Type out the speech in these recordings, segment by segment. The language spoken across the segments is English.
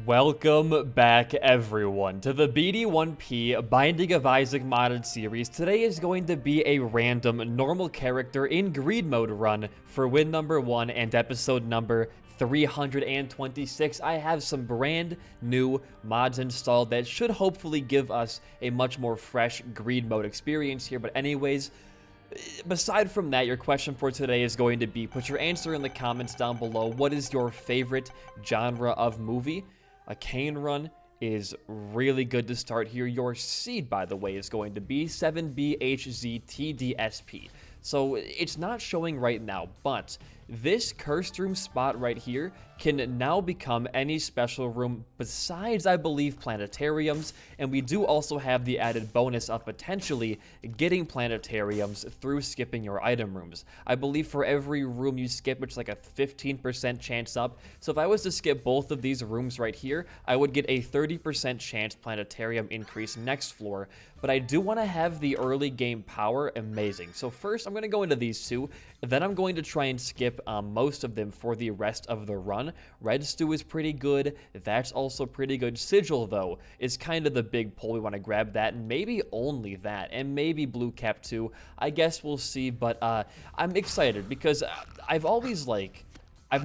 Welcome back, everyone, to the BD1P Binding of Isaac modded series. Today is going to be a random normal character in greed mode run for win number 1 and episode number 326. I have some brand new mods installed that should hopefully give us a much more fresh greed mode experience here. But anyways, aside from that, your question for today is going to be, put your answer in the comments down below. What is your favorite genre of movie? A cane run is really good to start here. Your seed, by the way, is going to be 7BHZTDSP. So it's not showing right now, but this cursed room spot right here can now become any special room besides, I believe, planetariums, and we do also have the added bonus of potentially getting planetariums through skipping your item rooms. I believe for every room you skip, it's like a 15% chance up, so if I was to skip both of these rooms right here, I would get a 30% chance planetarium increase next floor, but I do want to have the early game power amazing. So first, I'm going to go into these two, then I'm going to try and skip most of them for the rest of the run. Red Stew is pretty good. That's also pretty good. Sigil, though, is kind of the big pull. We want to grab that, and maybe only that, and maybe Blue Cap too. I guess we'll see, but I'm excited because I've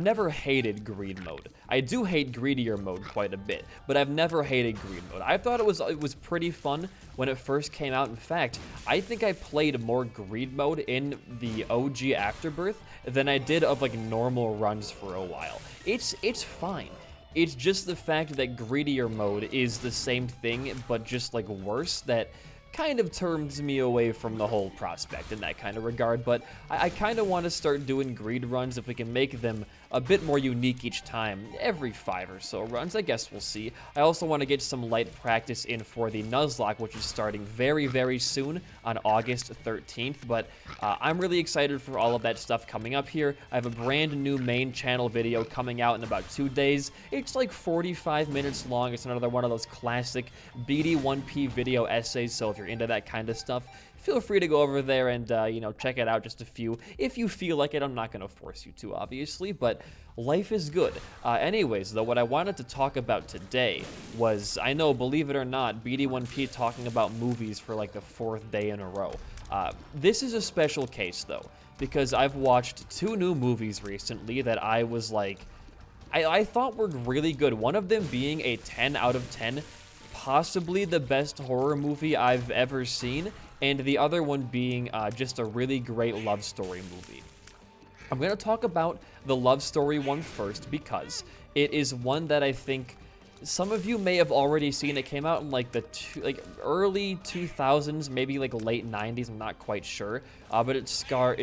never hated greed mode. I do hate greedier mode quite a bit, but I've never hated greed mode. I thought it was pretty fun when it first came out. In fact, I think I played more greed mode in the OG Afterbirth than I did of like normal runs for a while. It's fine. It's just the fact that greedier mode is the same thing, but just like worse, that kind of turns me away from the whole prospect in that kind of regard. But I kind of want to start doing greed runs if we can make them a bit more unique each time, every 5 or so runs. I guess we'll see. I also want to get some light practice in for the Nuzlocke, which is starting very, very soon on August 13th. But I'm really excited for all of that stuff coming up here. I have a brand new main channel video coming out in about 2 days. It's like 45 minutes long. It's another one of those classic BD1P video essays, so if you're into that kind of stuff, feel free to go over there and, check it out, just a few. If you feel like it, I'm not going to force you to, obviously, but life is good. Anyways, though, what I wanted to talk about today was, I know, believe it or not, BD1P talking about movies for like the 4th day in a row. This is a special case, though, because I've watched 2 new movies recently that I was like, I thought were really good. One of them being a 10 out of 10, possibly the best horror movie I've ever seen, and the other one being just a really great love story movie. I'm going to talk about the love story one first because it is one that I think some of you may have already seen. It came out in like the early 2000s, maybe like late 90s. I'm not quite sure, but it stars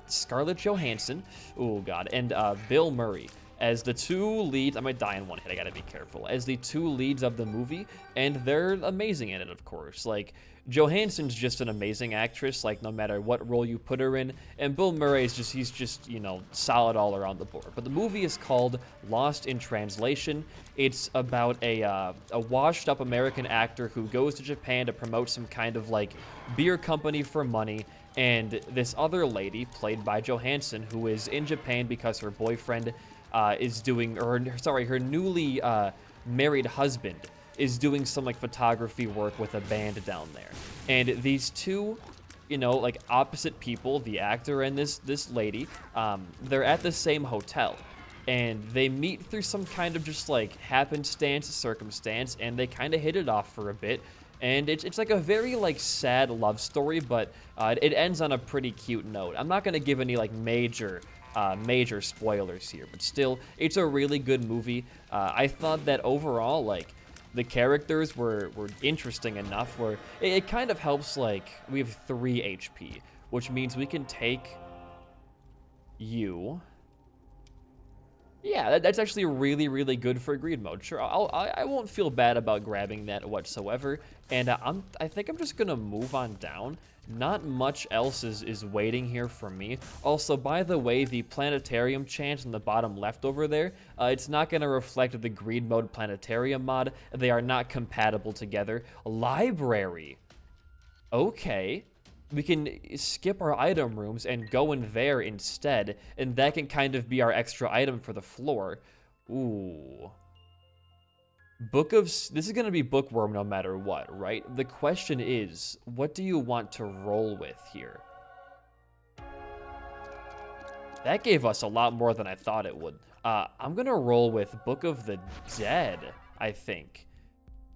Scarlett Johansson, oh god, and Bill Murray as the 2 leads. I might die in one hit, I gotta be careful, as the 2 leads of the movie, and they're amazing in it, of course. Like, Johansson's just an amazing actress, like, no matter what role you put her in, and Bill Murray is he's just, solid all around the board. But the movie is called Lost in Translation. It's about a washed-up American actor who goes to Japan to promote some kind of, like, beer company for money, and this other lady, played by Johansson, who is in Japan because her boyfriend is doing, her newly married husband is doing some like photography work with a band down there. And these two, like opposite people, the actor and this lady, they're at the same hotel. And they meet through some kind of just like happenstance, circumstance, and they kind of hit it off for a bit. And it's like a very like sad love story, but it ends on a pretty cute note. I'm not gonna give any like major spoilers here, but still, it's a really good movie. I thought that overall, like, the characters were interesting enough where it kind of helps, like, we have 3 HP, which means we can take you. Yeah, that's actually really, really good for greed mode. Sure, I won't feel bad about grabbing that whatsoever, and I think I'm just gonna move on down. Not much else is waiting here for me. Also, by the way, the planetarium chance in the bottom left over there, it's not going to reflect the greed mode planetarium mod. They are not compatible together. Library. Okay. We can skip our item rooms and go in there instead, and that can kind of be our extra item for the floor. Ooh. This is going to be bookworm no matter what, right? The question is, what do you want to roll with here? That gave us a lot more than I thought it would. I'm going to roll with Book of the Dead, I think.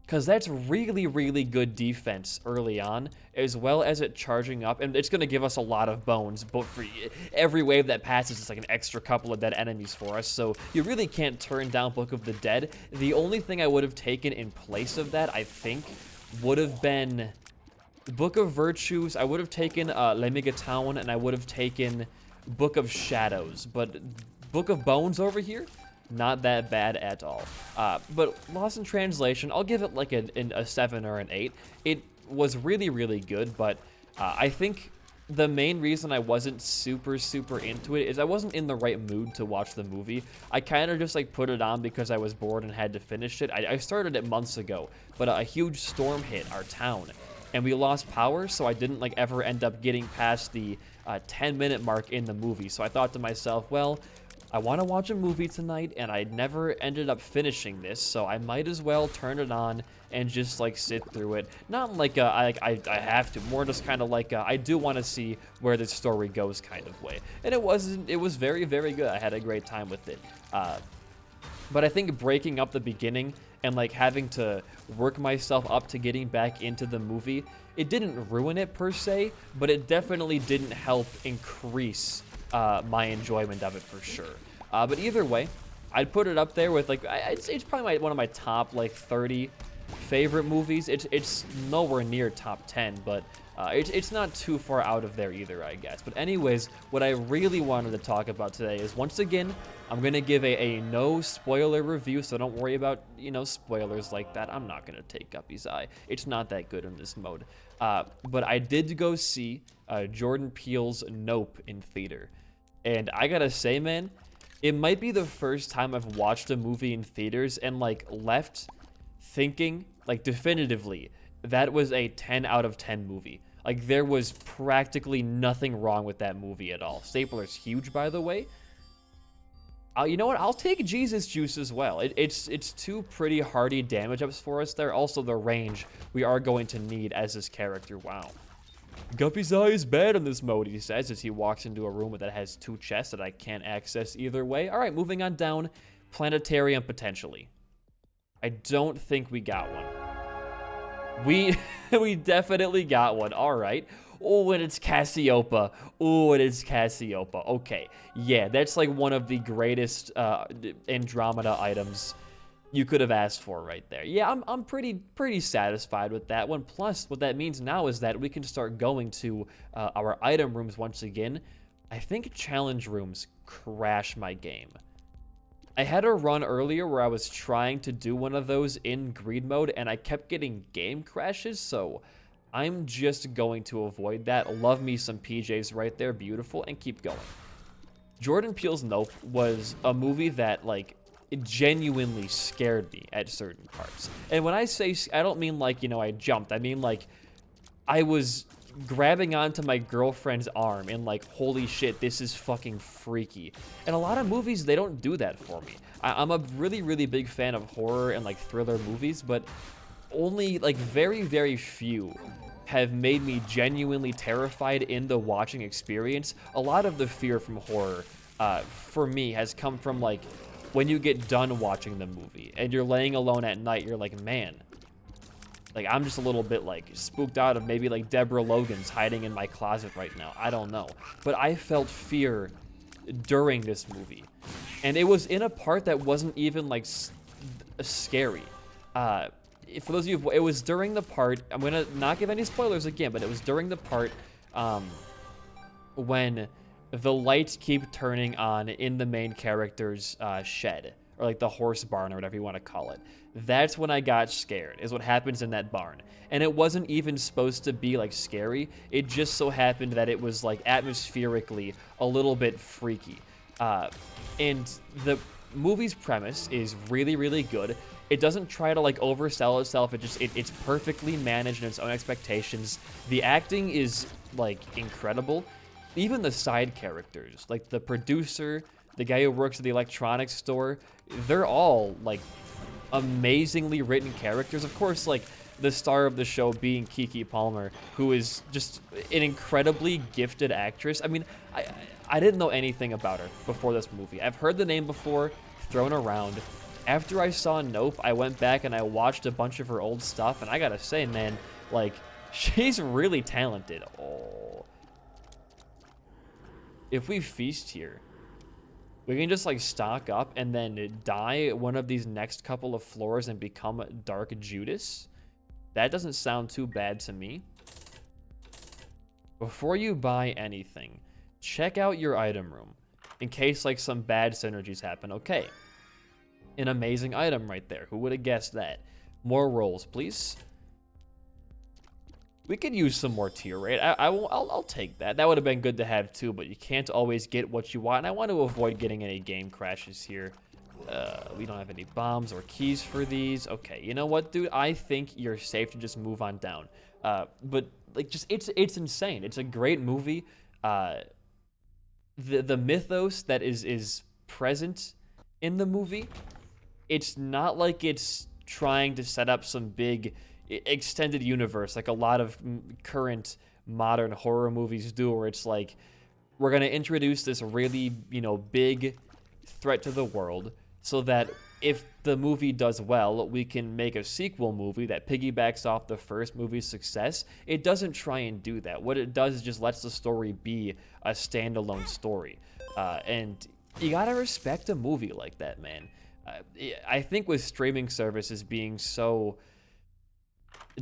Because that's really, really good defense early on, as well as it charging up. And it's going to give us a lot of bones, but for every wave that passes, it's like an extra couple of dead enemies for us. So you really can't turn down Book of the Dead. The only thing I would have taken in place of that, I think, would have been Book of Virtues. I would have taken Lemigatown, and I would have taken Book of Shadows. But Book of Bones over here, not that bad at all. But Lost in Translation, I'll give it like a 7 or an 8. It was really, really good, but I think the main reason I wasn't super into it is I wasn't in the right mood to watch the movie. I kind of just like put it on because I was bored and had to finish it. I started it months ago, but a huge storm hit our town, and we lost power, so I didn't like ever end up getting past the 10-minute mark in the movie. So I thought to myself, well, I want to watch a movie tonight, and I never ended up finishing this, so I might as well turn it on and just like sit through it. Not like I have to, more just kind of like I do want to see where this story goes kind of way. And it was very, very good. I had a great time with it. But I think breaking up the beginning and like having to work myself up to getting back into the movie, it didn't ruin it per se, but it definitely didn't help increase my enjoyment of it for sure. But either way, I'd put it up there with like, it's probably one of my top like 30 favorite movies. It's nowhere near top 10, but it's not too far out of there either, I guess. But anyways, what I really wanted to talk about today is, once again, I'm going to give a no spoiler review, so don't worry about, spoilers like that. I'm not going to take Guppy's eye. It's not that good in this mode. But I did go see Jordan Peele's Nope in theater. And I gotta say, man, it might be the first time I've watched a movie in theaters and like left thinking like definitively that was a 10 out of 10 movie. Like there was practically nothing wrong with that movie at all. Stapler's huge, by the way. You know what? I'll take Jesus Juice as well. It's two pretty hardy damage ups for us there. Also the range we are going to need as this character. Wow. Guppy's eye is bad in this mode, he says, as he walks into a room that has 2 chests that I can't access either way. All right, moving on down. Planetarium, potentially. I don't think we got one. We definitely got one. All right. Oh, and it's Cassiopeia. Oh, it is Cassiopeia. Okay. Yeah, that's like one of the greatest Andromeda items you could have asked for right there. Yeah, I'm pretty satisfied with that one. Plus, what that means now is that we can start going to our item rooms once again. I think challenge rooms crash my game. I had a run earlier where I was trying to do one of those in greed mode, and I kept getting game crashes, so I'm just going to avoid that. Love me some PJs right there, beautiful, and keep going. Jordan Peele's Nope was a movie that, like, it genuinely scared me at certain parts. And when I say, I don't mean like, I jumped. I mean like, I was grabbing onto my girlfriend's arm and like, holy shit, this is fucking freaky. And a lot of movies, they don't do that for me. I'm a really, really big fan of horror and like thriller movies, but only like very, very few have made me genuinely terrified in the watching experience. A lot of the fear from horror, for me, has come from like, when you get done watching the movie and you're laying alone at night, you're like, man, like I'm just a little bit like spooked out of maybe like Deborah Logan's hiding in my closet right now. I don't know. But I felt fear during this movie. And it was in a part that wasn't even like scary. For those of you, it was during the part, I'm going to not give any spoilers again, but it was during the part when the lights keep turning on in the main character's shed, or like the horse barn, or whatever you want to call it. That's when I got scared, is what happens in that barn. And it wasn't even supposed to be like scary. It just so happened that it was like atmospherically a little bit freaky. And the movie's premise is really, really good. It doesn't try to like oversell itself. It's perfectly managed in its own expectations. The acting is like incredible. Even the side characters, like the producer, the guy who works at the electronics store. They're all like amazingly written characters. Of course, like the star of the show being Keke Palmer, who is just an incredibly gifted actress. I mean, I didn't know anything about her before this movie. I've heard the name before, thrown around. After I saw Nope, I went back and I watched a bunch of her old stuff, and I gotta say, man, like, she's really talented. Oh. If we feast here, we can just, like, stock up and then die one of these next couple of floors and become Dark Judas. That doesn't sound too bad to me. Before you buy anything, check out your item room in case, like, some bad synergies happen. Okay. An amazing item right there. Who would have guessed that? More rolls, please. We could use some more tier rate. I'll take that. That would have been good to have too, but you can't always get what you want. And I want to avoid getting any game crashes here. We don't have any bombs or keys for these. Okay, you know what, dude? I think you're safe to just move on down. But like, just it's insane. It's a great movie. The mythos that is present in the movie, it's not like it's trying to set up some big extended universe like a lot of current modern horror movies do, where it's like, we're going to introduce this really, you know, big threat to the world so that if the movie does well, we can make a sequel movie that piggybacks off the first movie's success. It doesn't try and do that. What it does is just lets the story be a standalone story. And you gotta respect a movie like that, man. I think with streaming services being so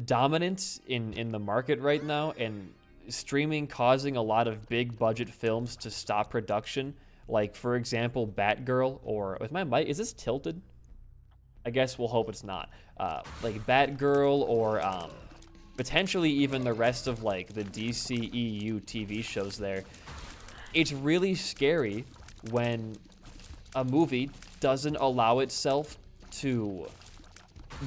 dominant in the market right now, and streaming causing a lot of big budget films to stop production, like for example Batgirl, or with my mic, is this tilted? I guess we'll hope it's not. Like Batgirl, or potentially even the rest of like the DCEU TV shows there. It's really scary when a movie doesn't allow itself to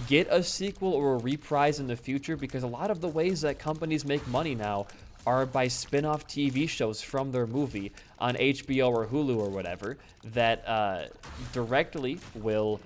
get a sequel or a reprise in the future, because a lot of the ways that companies make money now are by spin-off TV shows from their movie on HBO or Hulu or whatever that directly will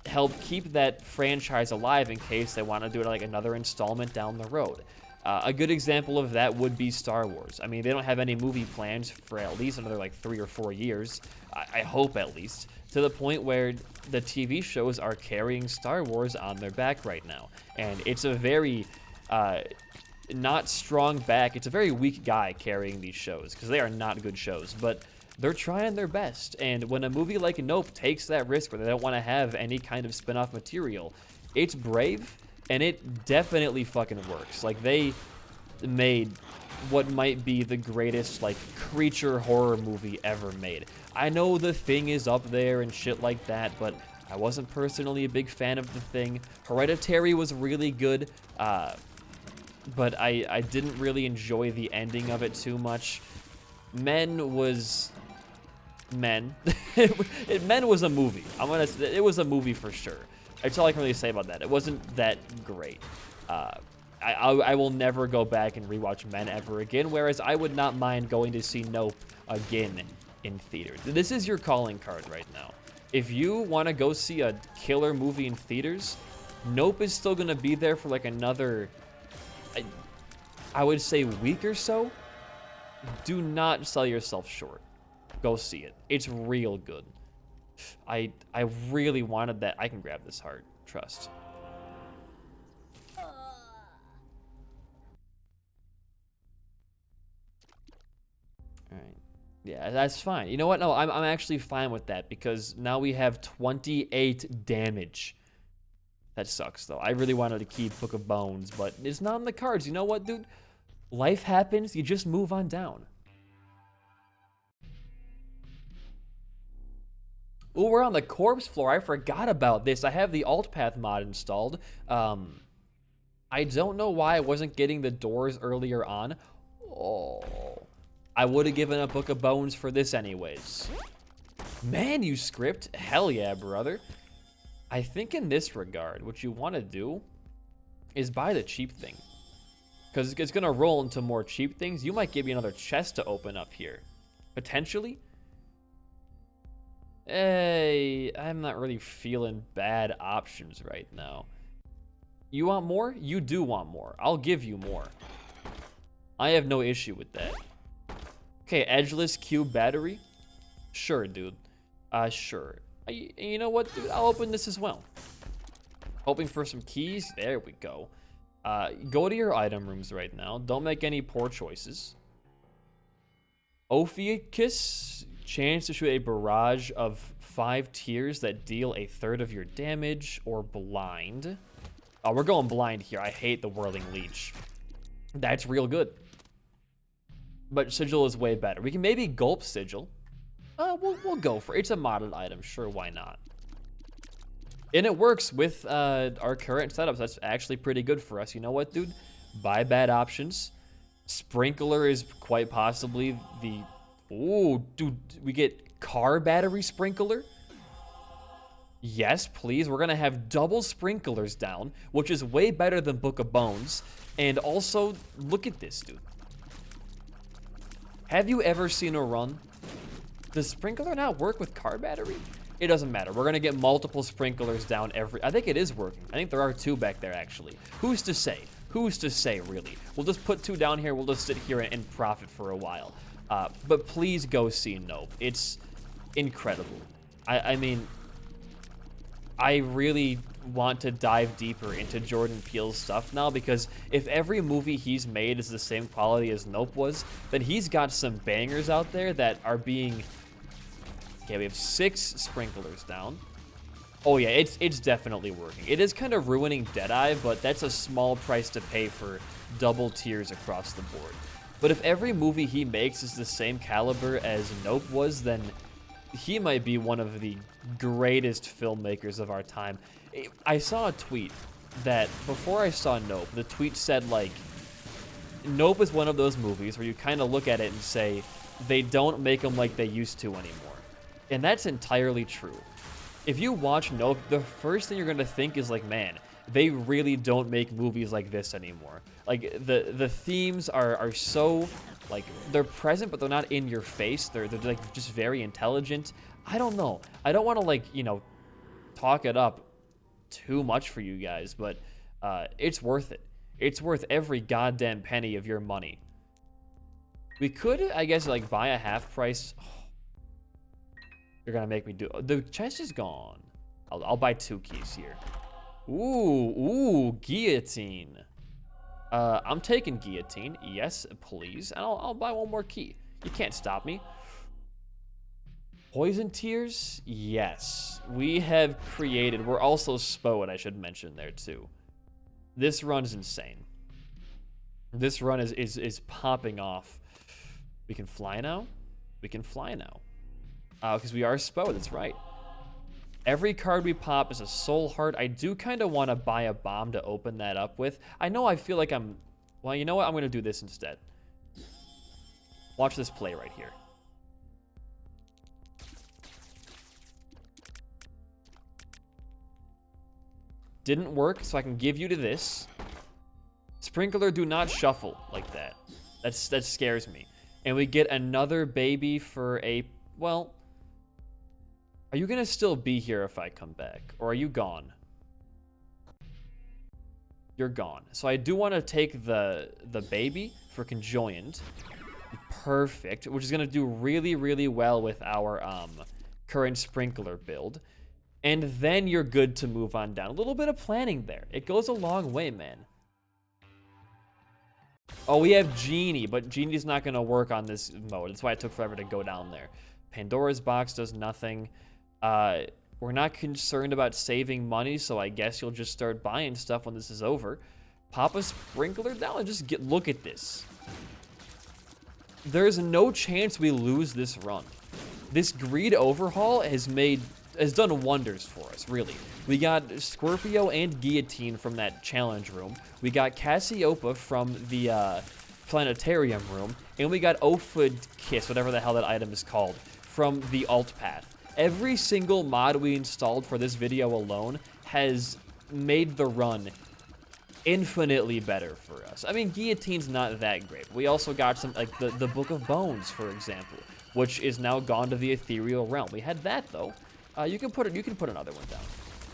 help keep that franchise alive in case they want to do it like another installment down the road. A good example of that would be Star Wars. I mean, they don't have any movie plans for at least another like 3 or 4 years. I hope at least, to the point where the TV shows are carrying Star Wars on their back right now. And it's a very not strong back. It's a very weak guy carrying these shows, because they are not good shows, but they're trying their best. And when a movie like Nope takes that risk where they don't want to have any kind of spin-off material, it's brave, and it definitely fucking works. Like, they made what might be the greatest, like, creature horror movie ever made. I know The Thing is up there and shit like that, but I wasn't personally a big fan of The Thing. Hereditary was really good, but I didn't really enjoy the ending of it too much. Men was... Men. Men was a movie. It was a movie for sure. That's all I can really say about that. It wasn't that great. I will never go back and rewatch Men ever again, whereas I would not mind going to see Nope again in theaters. This is your calling card right now. If you want to go see a killer movie in theaters, Nope is still going to be there for like another, I would say, week or so. Do not sell yourself short. Go see it. It's real good. I really wanted that. I can grab this heart. Trust. Alright. Yeah, that's fine. You know what? No, I'm actually fine with that, because now we have 28 damage. That sucks, though. I really wanted to keep Book of Bones, but it's not on the cards. You know what, dude? Life happens. You just move on down. Ooh, we're on the corpse floor. I forgot about this. I have the alt path mod installed. I don't know why I wasn't getting the doors earlier on. Oh, I would have given a Book of Bones for this anyways. Manuscript? Hell yeah, brother. I think in this regard, what you want to do is buy the cheap thing, because it's going to roll into more cheap things. You might give me another chest to open up here. Potentially. Hey, I'm not really feeling bad options right now. You want more? You do want more. I'll give you more. I have no issue with that. Okay, edgeless cube battery. Sure, dude. Sure. You know what, dude? I'll open this as well. Hoping for some keys. There we go. Go to your item rooms right now. Don't make any poor choices. Ophiuchus. Chance to shoot a barrage of 5 tiers that deal a third of your damage, or blind. Oh, we're going blind here. I hate the whirling leech. That's real good. But sigil is way better. We can maybe gulp sigil. We'll go for it. It's a modded item. Sure, why not? And it works with our current setups. That's actually pretty good for us. You know what, dude? Buy bad options. Sprinkler is quite possibly the... Ooh, dude, we get car battery sprinkler? Yes, please. We're going to have double sprinklers down, which is way better than Book of Bones. And also, look at this, dude. Have you ever seen a run? Does sprinkler not work with car battery? It doesn't matter. We're going to get multiple sprinklers down every... I think it is working. I think there are 2 back there, actually. Who's to say? Who's to say, really? We'll just put 2 down here. We'll just sit here and profit for a while. But please go see Nope. It's incredible. I mean, I really want to dive deeper into Jordan Peele's stuff now, because if every movie he's made is the same quality as Nope was, then he's got some bangers out there that are being... Okay, we have 6 sprinklers down. Oh yeah, it's definitely working. It is kind of ruining Deadeye, but that's a small price to pay for double tiers across the board. But if every movie he makes is the same caliber as Nope was, then he might be one of the greatest filmmakers of our time. I saw a tweet that before I saw Nope, the tweet said, like, Nope is one of those movies where you kind of look at it and say, they don't make them like they used to anymore. And that's entirely true. If you watch Nope, the first thing you're going to think is like, man, they really don't make movies like this anymore. Like, the themes are so, like, they're present, but they're not in your face. They're like, just very intelligent. I don't know. I don't want to, like, you know, talk it up too much for you guys, but it's worth it. It's worth every goddamn penny of your money. We could, I guess, like, buy a half price. Oh, you're going to make me do... The chest is gone. I'll buy 2 keys here. Ooh, guillotine. I'm taking guillotine. Yes, please. And I'll buy 1 more key. You can't stop me. Poison tears? Yes. We have created... We're also spowed, I should mention there, too. This run is insane. This run is popping off. We can fly now? We can fly now. Because we are spowed, that's right. Every card we pop is a soul heart. I do kind of want to buy a bomb to open that up with. I know I feel like I'm... Well, you know what? I'm going to do this instead. Watch this play right here. Didn't work, so I can give you to this. Sprinkler, do not shuffle like that. That scares me. And we get another baby for a... Well... Are you going to still be here if I come back? Or are you gone? You're gone. So I do want to take the baby for conjoined. Perfect. Which is going to do really, really well with our current sprinkler build. And then you're good to move on down. A little bit of planning there. It goes a long way, man. Oh, we have Genie, but Genie's not going to work on this mode. That's why it took forever to go down there. Pandora's box does nothing. We're not concerned about saving money, so I guess you'll just start buying stuff when this is over. Pop a sprinkler down and just look at this. There's no chance we lose this run. This greed overhaul has done wonders for us, really. We got Scorpio and Guillotine from that challenge room. We got Cassiopeia from the Planetarium room, and we got Ophid Kiss, whatever the hell that item is called, from the alt path. Every single mod we installed for this video alone has made the run infinitely better for us. I mean, Guillotine's not that great. We also got some, like, the Book of Bones, for example. which is now gone to the ethereal realm. We had that though. You can put another one down.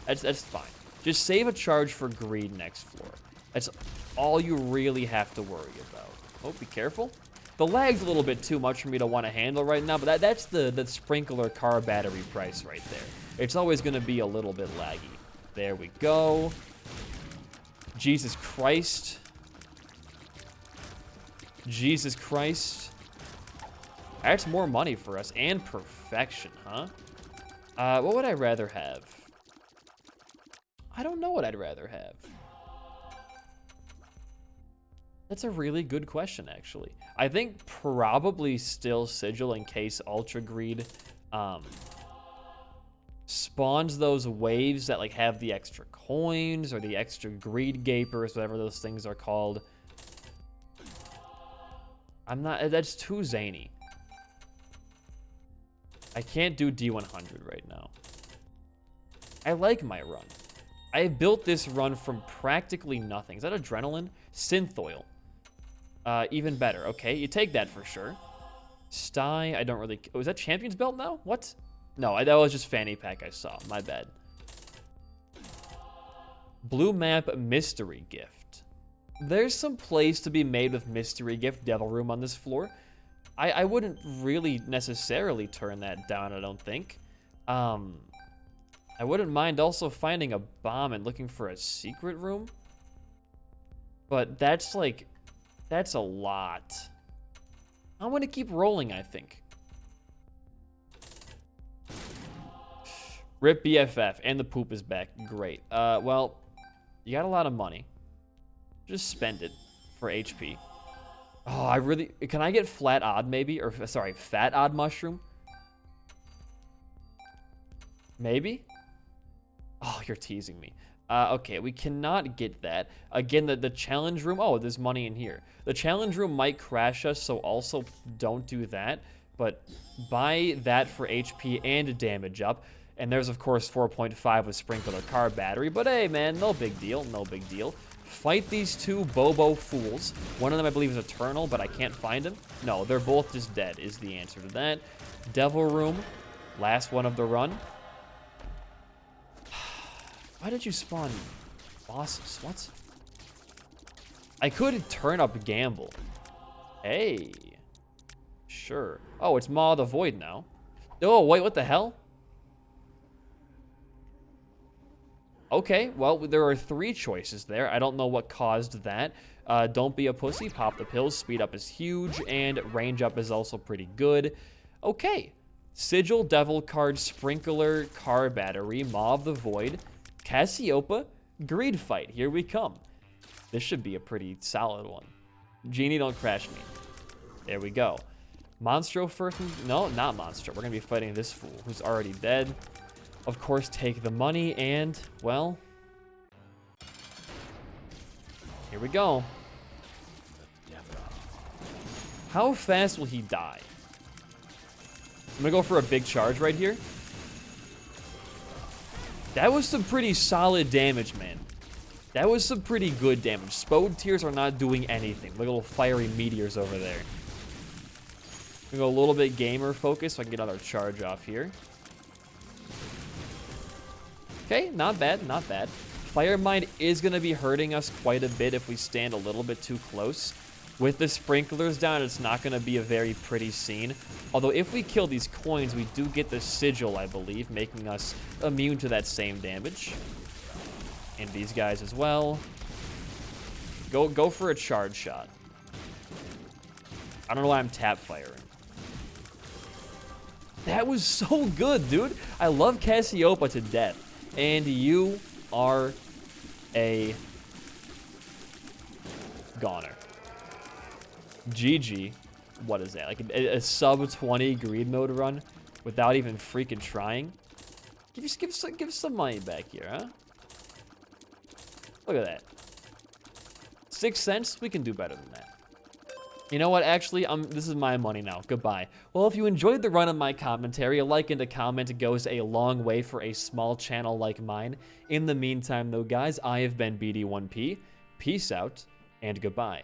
That's fine. Just save a charge for greed next floor. That's all you really have to worry about. Oh, be careful. The lag's a little bit too much for me to want to handle right now, but that's the sprinkler car battery price right there. It's always going to be a little bit laggy. There we go. Jesus Christ. Jesus Christ. That's more money for us. And perfection, huh? What would I rather have? I don't know what I'd rather have. That's a really good question, actually. I think probably still Sigil in case Ultra Greed spawns those waves that like have the extra coins or the extra Greed Gapers, whatever those things are called. That's too zany. I can't do D100 right now. I like my run. I built this run from practically nothing. Is that adrenaline? Synth oil. Even better. Okay, you take that for sure. Sty, I don't really... Oh, is that Champion's Belt now? What? No, that was just Fanny Pack I saw. My bad. Blue Map Mystery Gift. There's some plays to be made with Mystery Gift Devil Room on this floor. I wouldn't really necessarily turn that down, I don't think. I wouldn't mind also finding a bomb and looking for a secret room. But that's like... That's a lot. I'm going to keep rolling, I think. Rip BFF, and the poop is back. Great. Well, you got a lot of money. Just spend it for HP. Oh, I really... Can I get flat odd, maybe? Or, sorry, fat odd mushroom? Maybe? Oh, you're teasing me. Okay, we cannot get that. Again, the challenge room... Oh, there's money in here. The challenge room might crash us, so also don't do that. But buy that for HP and damage up. And there's, of course, 4.5 with Sprinkler Car Battery. But hey, man, no big deal. No big deal. Fight these two Bobo fools. One of them, I believe, is Eternal, but I can't find him. No, they're both just dead is the answer to that. Devil Room. Last one of the run. Why did you spawn bosses? What? I could turn up Gamble. Hey. Sure. Oh, it's Maw of the Void now. Oh, wait, what the hell? Okay, well, there are 3 choices there. I don't know what caused that. Don't be a pussy. Pop the pills. Speed up is huge, and range up is also pretty good. Okay. Sigil, Devil Card, Sprinkler, Car Battery, Maw of the Void, Cassiopeia, Greed Fight. Here we come. This should be a pretty solid one. Genie, don't crash me. There we go. Monstro first. No, not Monstro. We're going to be fighting this fool who's already dead. Of course, take the money and, well, here we go. How fast will he die? I'm going to go for a big charge right here. That was some pretty solid damage, man. That was some pretty good damage. Spode Tears are not doing anything. Look at little fiery meteors over there. I'm going to go a little bit gamer focus so I can get another charge off here. Okay, not bad, not bad. Fire Mind is going to be hurting us quite a bit if we stand a little bit too close. With the sprinklers down, it's not going to be a very pretty scene. Although if we kill these coins, we do get the Sigil, I believe, making us immune to that same damage. And these guys as well. Go for a charge shot. I don't know why I'm tap firing. That was so good, dude. I love Cassiopeia to death. And you are a goner. GG. What is that? Like a sub 20 greed mode run without even freaking trying? Give us some money back here, huh? Look at that. 6 cents? We can do better than that. You know what? Actually, this is my money now. Goodbye. Well, if you enjoyed the run of my commentary, a like and a comment goes a long way for a small channel like mine. In the meantime, though, guys, I have been BD1P. Peace out, and goodbye.